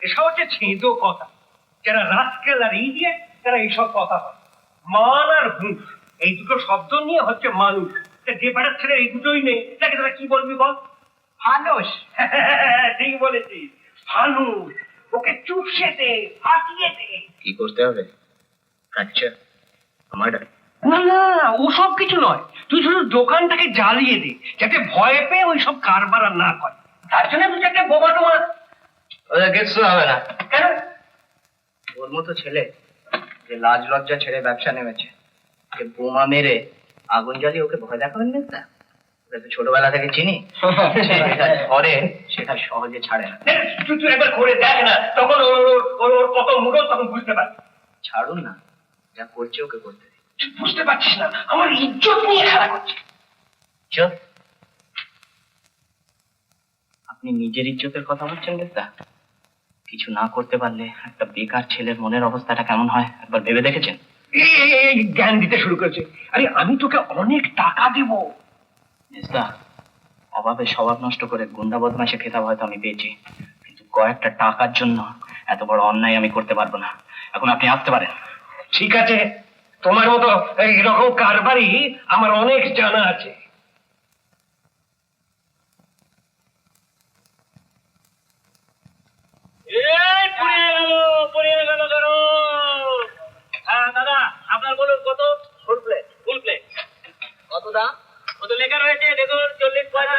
এসব হচ্ছে ছেঁদো কথা। যারা রাস্কেল আর ইডিয়েট তারা এইসব কথা হয়। মান আর হুঁশ এই দুটো শব্দ নিয়ে হচ্ছে মানুষ। যে পাড়ার ছেলে এই দুটোই নেই তাকে তোরা কি বলবি বল? মানুষ। ঠিক বলেছিস, মানুষ। ওকে চুপসে দে, ফাটিয়ে দে। কি করতে হবে? আচ্ছা আমার না না, ওসব কিছু নয়। তুই শুধু দোকানটাকে জ্বালিয়ে দে, যাতে ভয় পেয়ে ওই সব কারবার আর না করে। তার জন্য তুই একটা বোমা টোমা। ওদের কিছু হবে না। কেন? ওর মতো ছেলে যে লাজ লজ্জা ছেড়ে ব্যবসা নেমেছে, ওকে বোমা মেরে আগুন জ্বালিয়ে ওকে ভয় দেখাবেন না? ওকে তো ছোটবেলা থেকে চিনি। ধরে সেটা সহজে ছাড়ে না। তুই একবার করে দেখ না, তখন ওর কত মুড়ো তখন বুঝতে পারবি। ছাড়ুন না, যা করছে ওকে করতে দিন। তুই বুঝতে পারছিস না, আমার ইজ্জত নিয়ে খেলা করছে। চুপ। আপনি নিজের ইজ্জতের কথা বলছেন দা? কিছু না করতে পারলে একটা বেকার ছেলের মনের অবস্থাটা কেমন হয় একবার ভেবে দেখেছেন? এই জ্ঞান দিতে শুরু করেছে। আরে আমি তোকে অনেক টাকা দেব। অভাবে স্বভাব নষ্ট করে গুন্ডা বদমাশে খেতাব হয়তো আমি পেয়েছি, কিন্তু কয়েকটা টাকার জন্য এত বড় অন্যায় আমি করতে পারবো না। এখন আপনি আসতে পারেন। ঠিক আছে, তোমার মতো এইরকম কারবারই আমার অনেক জানা আছে। হ্যাঁ দাদা, আপনার বলুন কত? Full plate. ফুল প্লেট কত দাম? কত লেখা রয়েছে দেখুন, 40 পয়সা।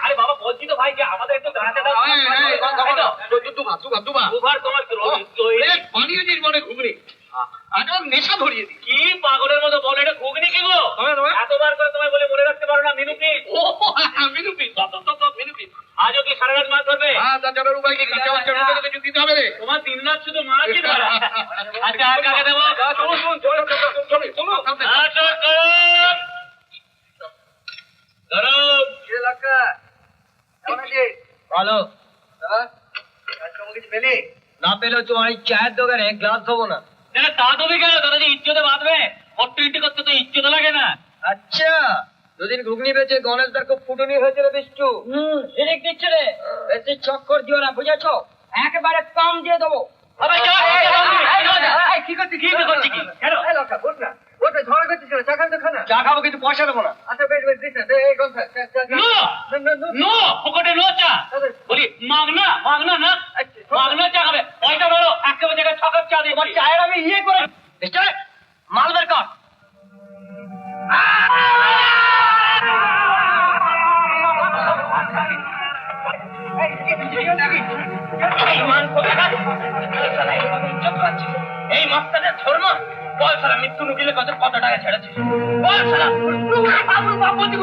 আরে বাবা, বলছি তো ভাই যে আমাদের একটু গাছে দাও। নেশা ধরিয়ে দিই। কি পাগলের মতো বলে, এটা ঘুগনি কি গো? এতবার করে তোমায় বলে মনে রাখতে পারো না? Minu piece. Minu piece, Minu piece. আজও কি সারা রাত মাছ ধরবে? তোমার 3 রাত শুধু মাছই ধরা। আচ্ছা, আর কাকে দেবো? ভালো না পেলেও তোমার এই চায়ের দোকানে গ্লাস দেবো না। তা দেবে কেন? তারা যে ইজ্জতে বাঁধবে, অট্টি করতে তো ইজ্জত লাগে না। আচ্ছা, দুদিন ঘুগনি বেচে গণেশ দার খুব ফুটুনি হয়েছিল বিষ্টু। ঠিক দিচ্ছে রে, বেশি চক্কর দিও না, বুঝেছো? একেবারে কম দিয়ে দেবো। কি করছি কি করছি কি? কেন চা খাবো কিন্তু পয়সা দেবো না। নো পকেটে নো চা। বলি মাগনা মাগনা না, মাগনা চা খাবে। পয়সা বলো, একেবারে জায়গায় 6 কাপ চা দিয়ে চায়ের আমি ইয়ে করে মাল বের কর। এই মাস্টারের ধর্ম বল সারা, মৃত্যু নুকিলে কত টাকা ছেড়েছে বল সারা। অন্য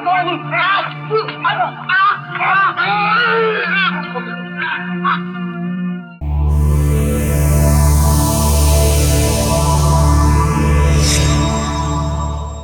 করে